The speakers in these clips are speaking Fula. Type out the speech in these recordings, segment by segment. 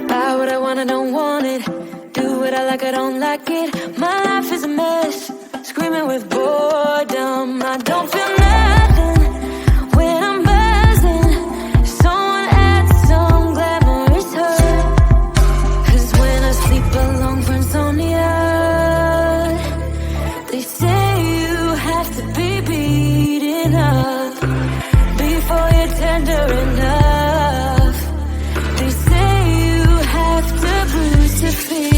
Buy what I want, I don't want it. Do what I like, I don't like it. My life is a mess, screaming with boredom. I don't feel nothing when I'm buzzing. Someone add some glamorous hurt. 'Cause when I sleep alone for insomnia, they say you have to be beaten up before you're tender enough. They say you have to bruise to feel.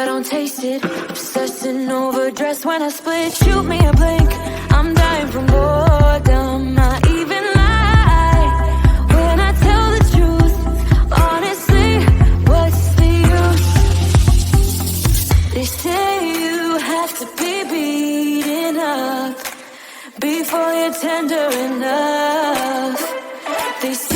I don't taste it. Obsessing over dress when I split. Shoot me a blink, I'm dying from boredom. I even lie when I tell the truth. Honestly, what's the use? They say you have to be beaten up before you're tender enough. They say